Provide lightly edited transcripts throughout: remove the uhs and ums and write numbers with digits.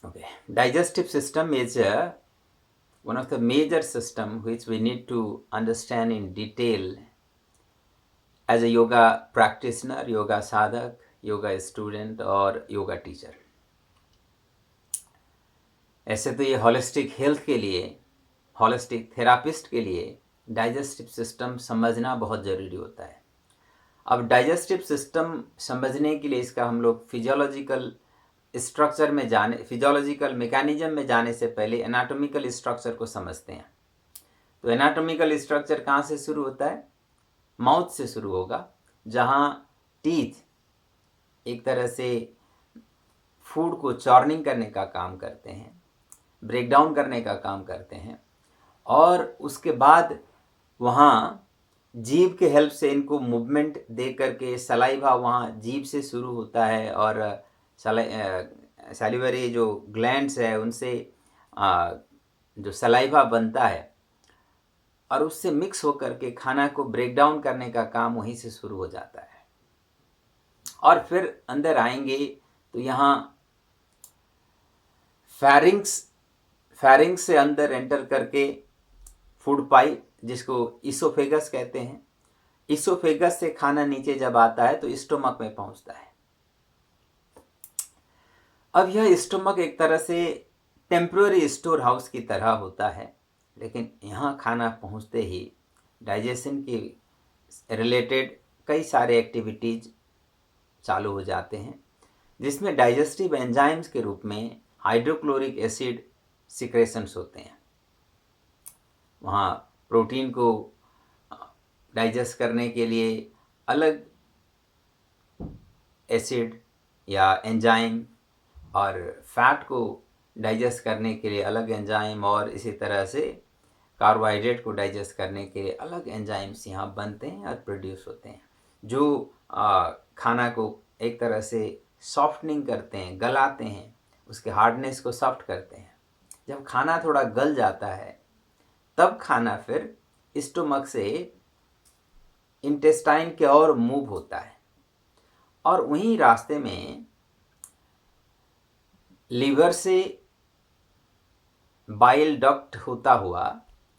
Okay, digestive system is one of the major system which we need to understand in detail as a yoga practitioner, yoga sadhak, yoga student और yoga teacher. ऐसे तो ये holistic health के लिए, holistic therapist के लिए digestive system समझना बहुत ज़रूरी होता है। अब डाइजेस्टिव सिस्टम समझने के लिए इसका हम लोग फिजियोलॉजिकल स्ट्रक्चर में जाने, फिजियोलॉजिकल मैकेनिज्म में जाने से पहले एनाटॉमिकल स्ट्रक्चर को समझते हैं। तो एनाटॉमिकल स्ट्रक्चर कहाँ से शुरू होता है? माउथ से शुरू होगा, जहाँ टीथ एक तरह से फूड को चॉर्निंग करने का काम करते हैं, ब्रेक डाउन करने का काम करते हैं, और उसके बाद वहाँ जीभ के हेल्प से इनको मूवमेंट दे करके सलाइवा वहाँ जीभ से शुरू होता है और सैलिवरी जो ग्लैंड्स है उनसे जो सलाइवा बनता है और उससे मिक्स होकर के खाना को ब्रेक डाउन करने का काम वहीं से शुरू हो जाता है। और फिर अंदर आएंगे तो यहाँ फैरिंग्स से अंदर एंटर करके फूड पाइप, जिसको इसोफेगस कहते हैं, इसोफेगस से खाना नीचे जब आता है तो स्टोमक में पहुंचता है। अब यह स्टोमक एक तरह से टेम्पररी स्टोर हाउस की तरह होता है, लेकिन यहाँ खाना पहुँचते ही डाइजेशन के रिलेटेड कई सारे एक्टिविटीज चालू हो जाते हैं, जिसमें डाइजेस्टिव एंजाइम्स के रूप में हाइड्रोक्लोरिक एसिड सिक्रेशंस होते हैं। वहाँ प्रोटीन को डाइजेस्ट करने के लिए अलग एसिड या एंजाइम और फैट को डाइजेस्ट करने के लिए अलग एंजाइम और इसी तरह से कार्बोहाइड्रेट को डाइजेस्ट करने के लिए अलग एंजाइम्स यहाँ बनते हैं और प्रोड्यूस होते हैं, जो खाना को एक तरह से सॉफ्टनिंग करते हैं, गलाते हैं, उसके हार्डनेस को सॉफ्ट करते हैं। जब खाना थोड़ा गल जाता है तब खाना फिर स्टोमक से इंटेस्टाइन के ओर मूव होता है और वहीं रास्ते में लीवर से बाइल डक्ट होता हुआ,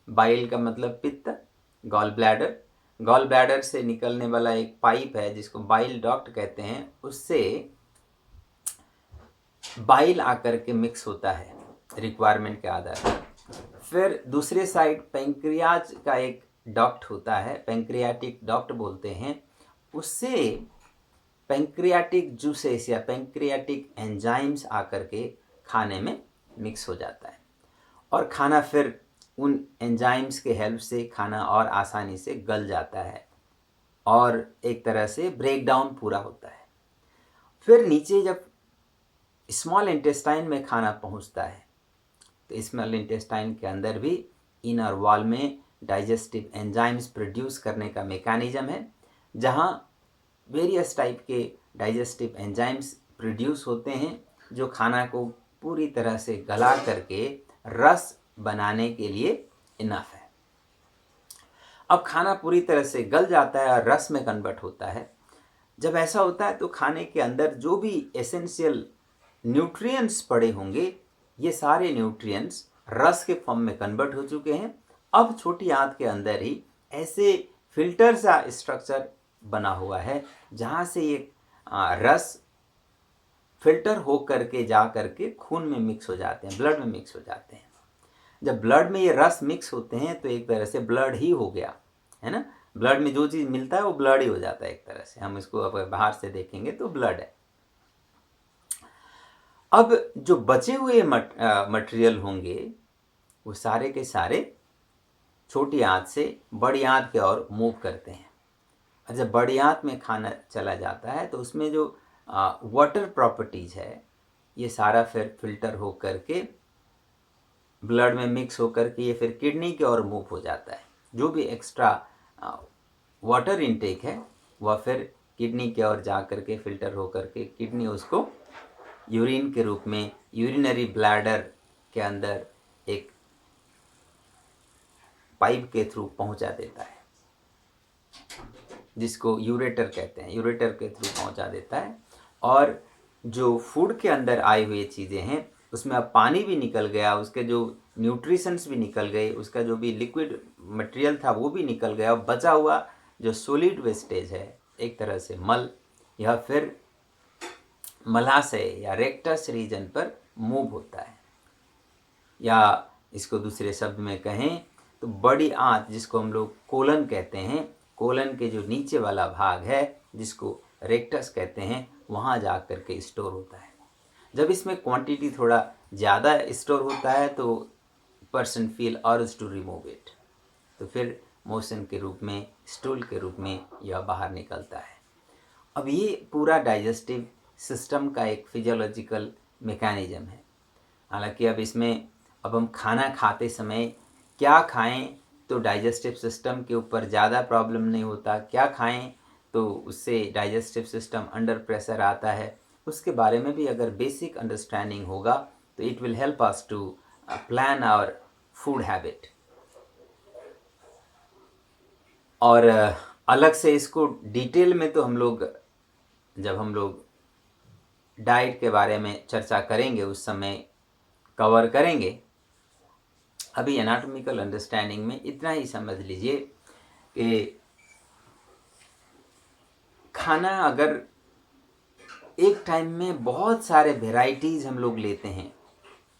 बाइल का मतलब पित्त, गॉल ब्लैडर से निकलने वाला एक पाइप है जिसको बाइल डक्ट कहते हैं, उससे बाइल आकर के मिक्स होता है रिक्वायरमेंट के आधार पर। फिर दूसरे साइड पेंक्रियाज का एक डक्ट होता है, पेंक्रियाटिक डक्ट बोलते हैं, उससे पेंक्रियाटिक जूसेस या पेंक्रियाटिक एंजाइम्स आकर के खाने में मिक्स हो जाता है और खाना फिर उन एंजाइम्स के हेल्प से खाना और आसानी से गल जाता है और एक तरह से ब्रेक डाउन पूरा होता है। फिर नीचे जब स्मॉल इंटेस्टाइन में खाना पहुंचता है तो स्मॉल इंटेस्टाइन के अंदर भी इनर वॉल में डाइजेस्टिव एंजाइम्स प्रोड्यूस करने का मैकेनिज्म है, जहां वेरियस टाइप के डाइजेस्टिव एंजाइम्स प्रोड्यूस होते हैं जो खाना को पूरी तरह से गला करके रस बनाने के लिए इनफ है। अब खाना पूरी तरह से गल जाता है और रस में कन्वर्ट होता है। जब ऐसा होता है तो खाने के अंदर जो भी एसेंशियल न्यूट्रिएंट्स पड़े होंगे, ये सारे न्यूट्रिएंट्स रस के फॉर्म में कन्वर्ट हो चुके हैं। अब छोटी आंत के अंदर ही ऐसे फिल्टर सा स्ट्रक्चर बना हुआ है जहाँ से ये रस फिल्टर हो करके जा करके खून में मिक्स हो जाते हैं, ब्लड में मिक्स हो जाते हैं। जब ब्लड में ये रस मिक्स होते हैं तो एक तरह से ब्लड ही हो गया है ना। ब्लड में जो चीज़ मिलता है वो ब्लड ही हो जाता है एक तरह से। हम इसको अगर बाहर से देखेंगे तो ब्लड है। अब जो बचे हुए मटेरियल होंगे वो सारे के सारे छोटी आंत से बड़ी आंत की ओर मूव करते हैं और जब बड़ी आंत में खाना चला जाता है तो उसमें जो वाटर प्रॉपर्टीज है ये सारा फिर फिल्टर हो करके ब्लड में मिक्स हो करके ये फिर किडनी की ओर मूव हो जाता है। जो भी एक्स्ट्रा वाटर इनटेक है वह फिर किडनी की ओर जा करके फिल्टर हो करके किडनी उसको यूरिन के रूप में यूरिनरी ब्लैडर के अंदर एक पाइप के थ्रू पहुंचा देता है, जिसको यूरेटर कहते हैं। यूरेटर के थ्रू पहुंचा देता है और जो फूड के अंदर आई हुई चीज़ें हैं उसमें अब पानी भी निकल गया, उसके जो न्यूट्रिशंस भी निकल गए, उसका जो भी लिक्विड मटेरियल था वो भी निकल गया। अब बचा हुआ जो सॉलिड वेस्टेज है, एक तरह से मल, यह फिर मलाशय या रेक्टस रीजन पर मूव होता है। या इसको दूसरे शब्द में कहें तो बड़ी आंत, जिसको हम लोग कोलन कहते हैं, कोलन के जो नीचे वाला भाग है जिसको रेक्टस कहते हैं, वहाँ जा कर के स्टोर होता है। जब इसमें क्वांटिटी थोड़ा ज़्यादा स्टोर होता है तो person feel urge to remove it, तो फिर मोशन के रूप में, स्टूल के रूप में यह बाहर निकलता है। अब ये पूरा डाइजेस्टिव सिस्टम का एक फिजियोलॉजिकल मैकेनिज्म है। हालांकि अब हम खाना खाते समय क्या खाएं तो डाइजेस्टिव सिस्टम के ऊपर ज़्यादा प्रॉब्लम नहीं होता, क्या खाएं तो उससे डाइजेस्टिव सिस्टम अंडर प्रेशर आता है, उसके बारे में भी अगर बेसिक अंडरस्टैंडिंग होगा तो it will help us to plan our food habit. और अलग से इसको डिटेल में तो जब हम लोग डाइट के बारे में चर्चा करेंगे उस समय कवर करेंगे। अभी एनाटॉमिकल अंडरस्टैंडिंग में इतना ही समझ लीजिए कि खाना अगर एक टाइम में बहुत सारे वेराइटीज़ हम लोग लेते हैं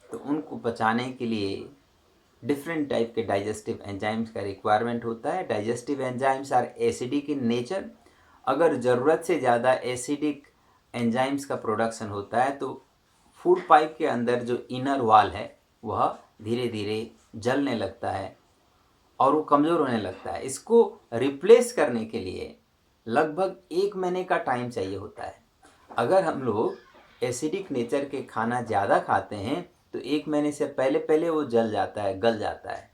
तो उनको पचाने के लिए डिफरेंट टाइप के डाइजेस्टिव एंजाइम्स का रिक्वायरमेंट होता है। Digestive enzymes are acidic in nature. अगर ज़रूरत से ज़्यादा एसिडिक एंजाइम्स का प्रोडक्शन होता है तो फूड पाइप के अंदर जो इनर वॉल है वह धीरे धीरे जलने लगता है और वो कमज़ोर होने लगता है। इसको रिप्लेस करने के लिए लगभग 1 महीने का टाइम चाहिए होता है। अगर हम लोग एसिडिक नेचर के खाना ज़्यादा खाते हैं तो 1 महीने से पहले पहले वो जल जाता है, गल जाता है।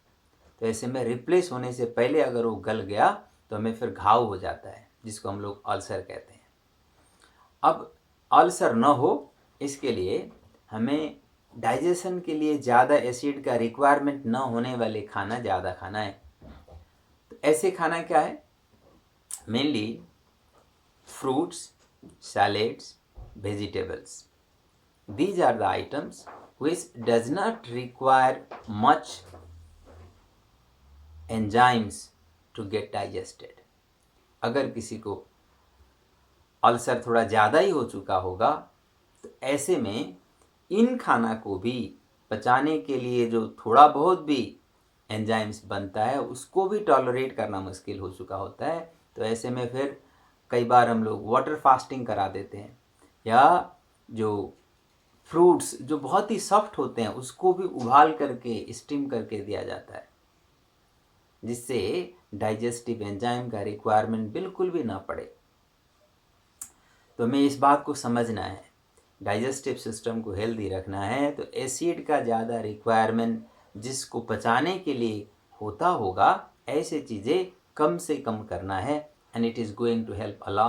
तो ऐसे में रिप्लेस होने से पहले अगर वो गल गया तो हमें फिर घाव हो जाता है, जिसको हम लोग अल्सर कहते हैं। अब अल्सर न हो इसके लिए हमें डाइजेशन के लिए ज़्यादा एसिड का रिक्वायरमेंट न होने वाले खाना ज़्यादा खाना है। तो ऐसे खाना क्या है? Mainly fruits, salads, vegetables. These are the items which does not require much enzymes to get digested. अगर किसी को अल्सर थोड़ा ज़्यादा ही हो चुका होगा तो ऐसे में इन खाना को भी पचाने के लिए जो थोड़ा बहुत भी एंजाइम्स बनता है उसको भी टॉलरेट करना मुश्किल हो चुका होता है। तो ऐसे में फिर कई बार हम लोग वाटर फास्टिंग करा देते हैं, या जो फ्रूट्स जो बहुत ही सॉफ्ट होते हैं उसको भी उबाल करके स्टीम करके दिया जाता है, जिससे डाइजेस्टिव एंजाइम का रिक्वायरमेंट बिल्कुल भी ना पड़े। तो हमें इस बात को समझना है, डाइजेस्टिव सिस्टम को हेल्दी रखना है तो एसिड का ज़्यादा रिक्वायरमेंट जिसको पचाने के लिए होता होगा ऐसे चीज़ें कम से कम करना है, and it is going to help a lot.